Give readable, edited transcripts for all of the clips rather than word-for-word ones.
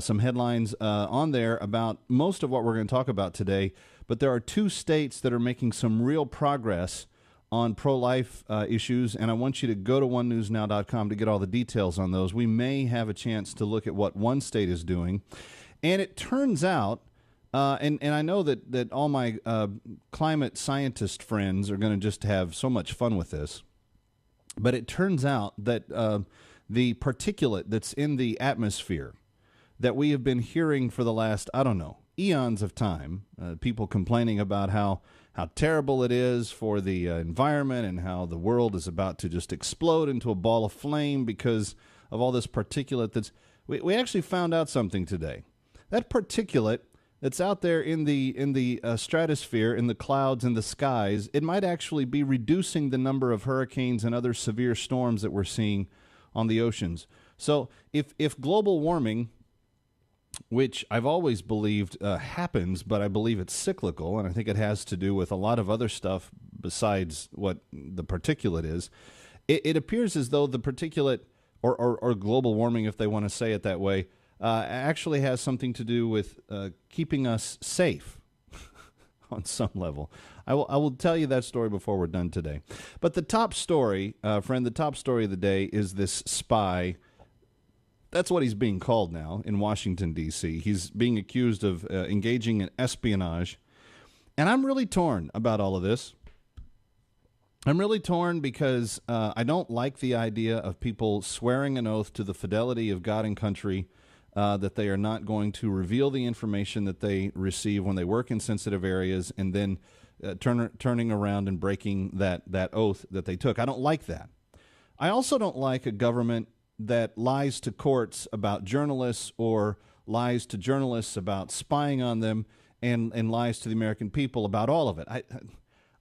some headlines on there about most of what we're going to talk about today. But there are two states that are making some real progress on pro-life issues, and I want you to go to onenewsnow.com to get all the details on those. We may have a chance to look at what one state is doing. And it turns out, and I know that all my climate scientist friends are going to just have so much fun with this, but it turns out that the particulate that's in the atmosphere that we have been hearing for the last, I don't know, eons of time, people complaining about how terrible it is for the environment and how the world is about to just explode into a ball of flame because of all this particulate that's... We actually found out something today. That particulate that's out there in the stratosphere, in the clouds, in the skies, it might actually be reducing the number of hurricanes and other severe storms that we're seeing on the oceans. So if global warming, which I've always believed happens, but I believe it's cyclical, and I think it has to do with a lot of other stuff besides what the particulate is, it appears as though the particulate, or global warming, if they want to say it that way, actually has something to do with keeping us safe on some level. I will tell you that story before we're done today. But the top story, friend, the top story of the day is this spy. That's what he's being called now in Washington, D.C. He's being accused of engaging in espionage. And I'm really torn about all of this. I'm really torn because I don't like the idea of people swearing an oath to the fidelity of God and country, that they are not going to reveal the information that they receive when they work in sensitive areas, and then turning around and breaking that oath that they took. I don't like that. I also don't like a government that lies to courts about journalists, or lies to journalists about spying on them, and lies to the American people about all of it.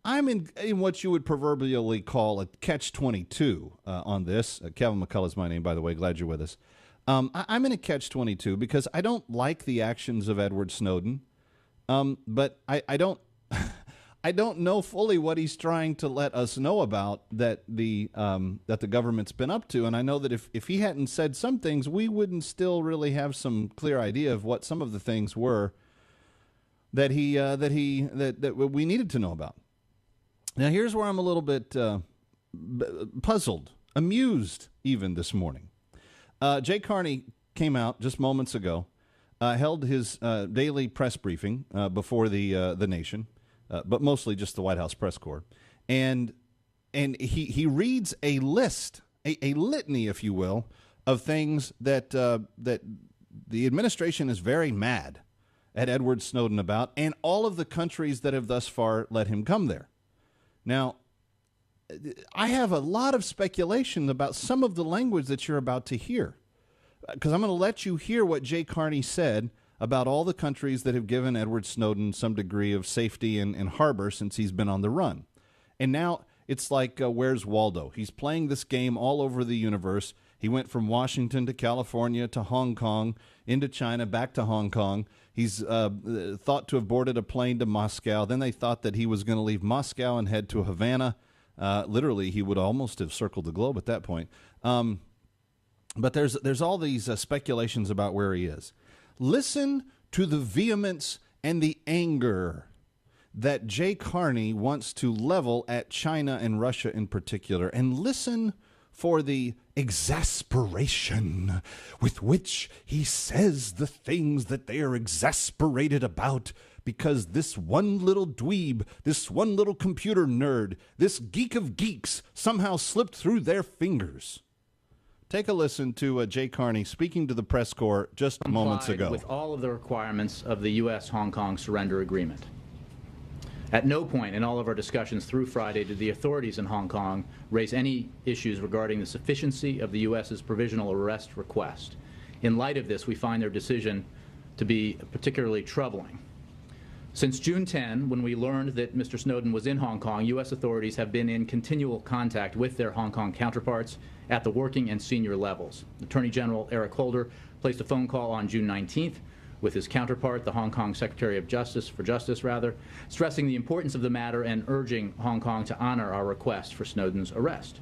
I'm in what you would proverbially call a catch-22 on this. Kevin McCullough is my name, by the way. Glad you're with us. I'm in a catch-22 because I don't like the actions of Edward Snowden, but I don't I don't know fully what he's trying to let us know about that the government's been up to. And I know that if he hadn't said some things, we wouldn't still really have some clear idea of what some of the things were that we needed to know about. Now, here's where I'm a little bit puzzled, amused even this morning. Jay Carney came out just moments ago, held his daily press briefing before the nation. But mostly just the White House press corps. And he reads a list, a litany, if you will, of things that the administration is very mad at Edward Snowden about, and all of the countries that have thus far let him come there. Now, I have a lot of speculation about some of the language that you're about to hear, because I'm going to let you hear what Jay Carney said about all the countries that have given Edward Snowden some degree of safety and harbor since he's been on the run. And now it's like, where's Waldo? He's playing this game all over the universe. He went from Washington to California to Hong Kong, into China, back to Hong Kong. He's thought to have boarded a plane to Moscow. Then they thought that he was going to leave Moscow and head to Havana. Literally, he would almost have circled the globe at that point. But there's all these speculations about where he is. Listen to the vehemence and the anger that Jay Carney wants to level at China and Russia in particular. And listen for the exasperation with which he says the things that they are exasperated about, because this one little dweeb, this one little computer nerd, this geek of geeks somehow slipped through their fingers. Take a listen to Jay Carney speaking to the press corps just moments ago. With all of the requirements of the U.S.-Hong Kong surrender agreement. At no point in all of our discussions through Friday did the authorities in Hong Kong raise any issues regarding the sufficiency of the U.S.'s provisional arrest request. In light of this, we find their decision to be particularly troubling. Since June 10, when we learned that Mr. Snowden was in Hong Kong, U.S. authorities have been in continual contact with their Hong Kong counterparts at the working and senior levels. Attorney General Eric Holder placed a phone call on June 19th with his counterpart, the Hong Kong Secretary of Justice, stressing the importance of the matter and urging Hong Kong to honor our request for Snowden's arrest.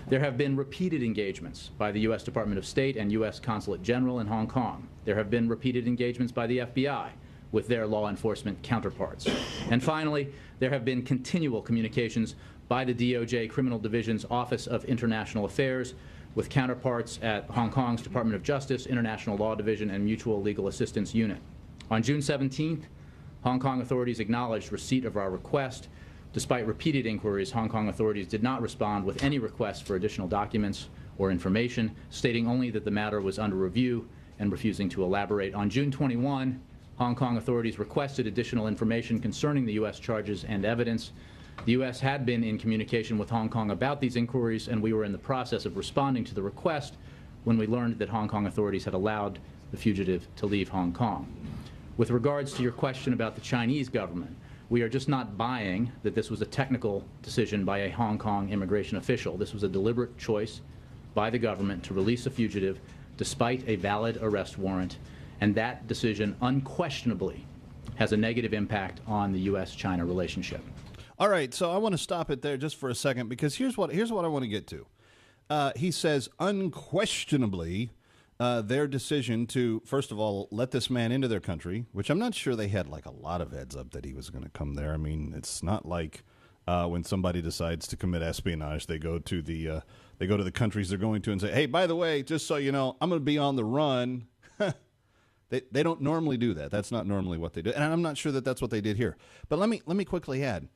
There have been repeated engagements by the U.S. Department of State and U.S. Consulate General in Hong Kong. There have been repeated engagements by the FBI with their law enforcement counterparts. And finally, there have been continual communications by the DOJ Criminal Division's Office of International Affairs with counterparts at Hong Kong's Department of Justice, International Law Division, and Mutual Legal Assistance Unit. On June 17th, Hong Kong authorities acknowledged receipt of our request. Despite repeated inquiries, Hong Kong authorities did not respond with any requests for additional documents or information, stating only that the matter was under review and refusing to elaborate. On June 21, Hong Kong authorities requested additional information concerning the U.S. charges and evidence. The U.S. had been in communication with Hong Kong about these inquiries, and we were in the process of responding to the request when we learned that Hong Kong authorities had allowed the fugitive to leave Hong Kong. With regards to your question about the Chinese government, we are just not buying that this was a technical decision by a Hong Kong immigration official. This was a deliberate choice by the government to release a fugitive despite a valid arrest warrant, and that decision unquestionably has a negative impact on the U.S.-China relationship. All right, so I want to stop it there just for a second, because here's what I want to get to. He says unquestionably their decision to, first of all, let this man into their country, which I'm not sure they had like a lot of heads up that he was going to come there. I mean, it's not like when somebody decides to commit espionage, they go to the countries they're going to and say, hey, by the way, just so you know, I'm going to be on the run. They don't normally do that. That's not normally what they do, and I'm not sure that that's what they did here. But let me quickly add,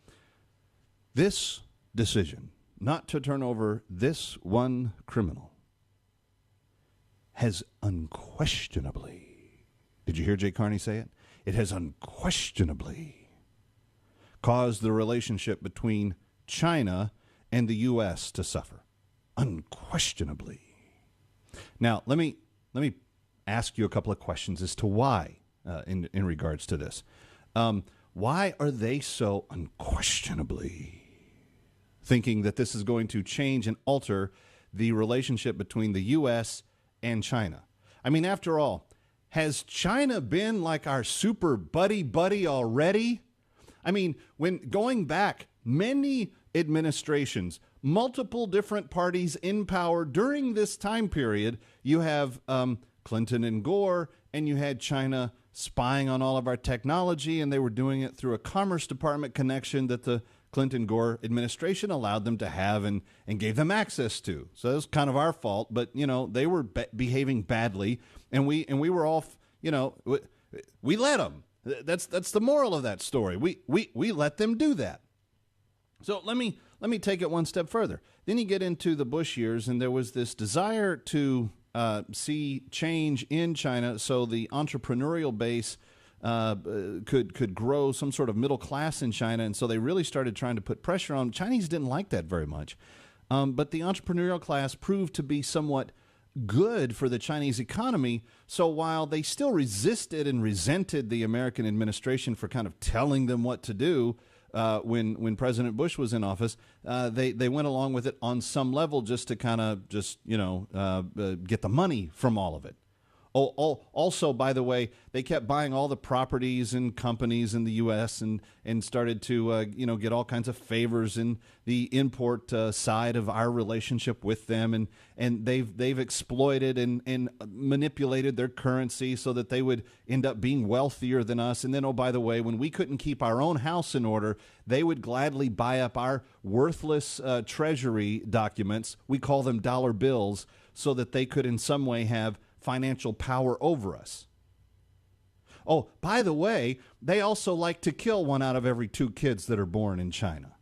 this decision not to turn over this one criminal has unquestionably, did you hear Jay Carney say it? It has unquestionably caused the relationship between China and the U.S. to suffer. Unquestionably. Now, let me ask you a couple of questions as to why in regards to this. Why are they so unquestionably thinking that this is going to change and alter the relationship between the U.S. and China? I mean, after all, has China been like our super buddy already? I mean, when going back many administrations, multiple different parties in power during this time period, you have Clinton and Gore, and you had China spying on all of our technology, and they were doing it through a Commerce Department connection that the Clinton-Gore administration allowed them to have and gave them access to. So that was kind of our fault, but, you know, they were behaving badly, and we were all, you know, we let them. That's the moral of that story. We let them do that. So let me take it one step further. Then you get into the Bush years, and there was this desire to see change in China so the entrepreneurial base could grow some sort of middle class in China, and so they really started trying to put pressure on. Chinese didn't like that very much, but the entrepreneurial class proved to be somewhat good for the Chinese economy. So while they still resisted and resented the American administration for kind of telling them what to do when President Bush was in office, they went along with it on some level just to kind of get the money from all of it. Also, by the way, they kept buying all the properties and companies in the U.S. and started to get all kinds of favors in the import side of our relationship with them, and they've exploited and manipulated their currency so that they would end up being wealthier than us. And then, oh, by the way, when we couldn't keep our own house in order, they would gladly buy up our worthless treasury documents. We call them dollar bills, so that they could in some way have financial power over us. Oh, by the way, they also like to kill 1 out of every 2 kids that are born in China.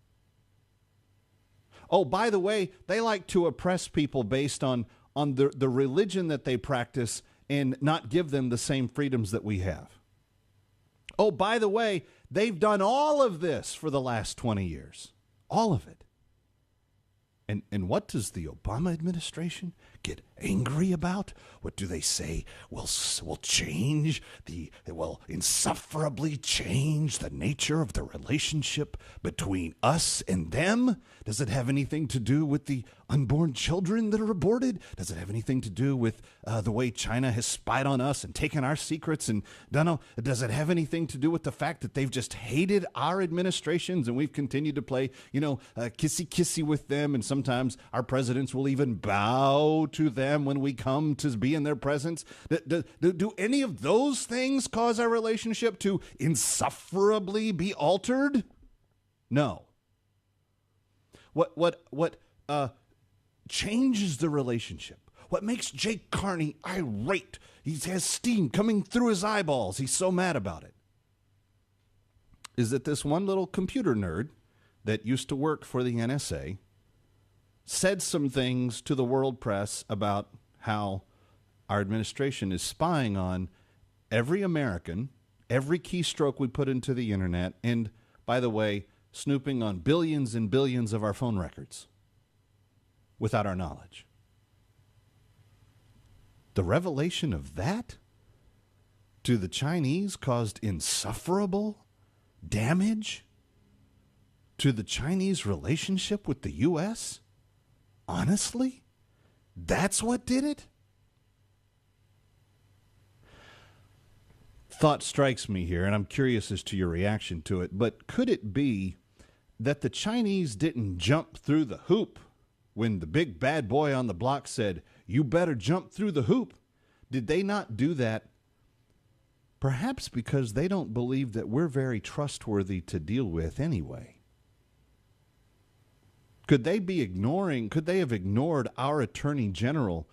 Oh, by the way, they like to oppress people based on the religion that they practice and not give them the same freedoms that we have. Oh, by the way, they've done all of this for the last 20 years. All of it. And what does the Obama administration get angry about? What do they say will change will insufferably change the nature of the relationship between us and them? Does it have anything to do with the unborn children that are aborted? Does it have anything to do with the way China has spied on us and taken our secrets and done? Does it have anything to do with the fact that they've just hated our administrations and we've continued to play, kissy-kissy with them, and sometimes our presidents will even bow to them when we come to be in their presence? Do any of those things cause our relationship to insufferably be altered? No. What changes the relationship? What makes Jake Carney irate? He has steam coming through his eyeballs. He's so mad about it. Is that this one little computer nerd that used to work for the NSA said some things to the world press about how our administration is spying on every American, every keystroke we put into the internet, and, by the way, snooping on billions and billions of our phone records without our knowledge. The revelation of that to the Chinese caused insufferable damage to the Chinese relationship with the U.S.? Honestly? That's what did it? Thought strikes me here, and I'm curious as to your reaction to it, but could it be that the Chinese didn't jump through the hoop when the big bad boy on the block said, "You better jump through the hoop"? Did they not do that perhaps because they don't believe that we're very trustworthy to deal with anyway? Could they have ignored our Attorney General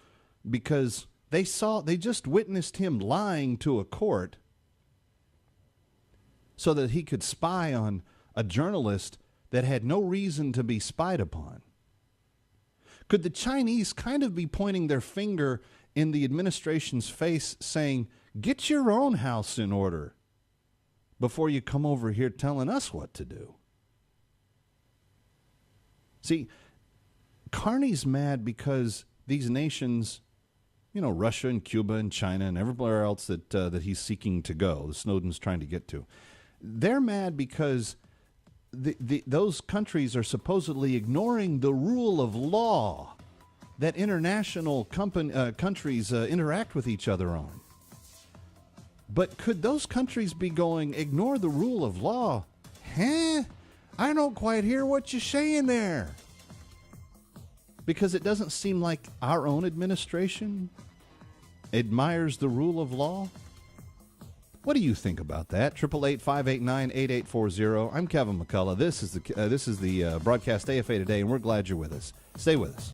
because they just witnessed him lying to a court so that he could spy on a journalist that had no reason to be spied upon? Could the Chinese kind of be pointing their finger in the administration's face saying, "Get your own house in order before you come over here telling us what to do"? See, Carney's mad because these nations, Russia and Cuba and China and everywhere else that he's seeking to go, Snowden's trying to get to, they're mad because those countries are supposedly ignoring the rule of law that international countries interact with each other on. But could those countries be going, ignore the rule of law? Huh? I don't quite hear what you're saying there. Because it doesn't seem like our own administration admires the rule of law. What do you think about that? 888-589-8840. I'm Kevin McCullough. This is the broadcast AFA Today, and we're glad you're with us. Stay with us.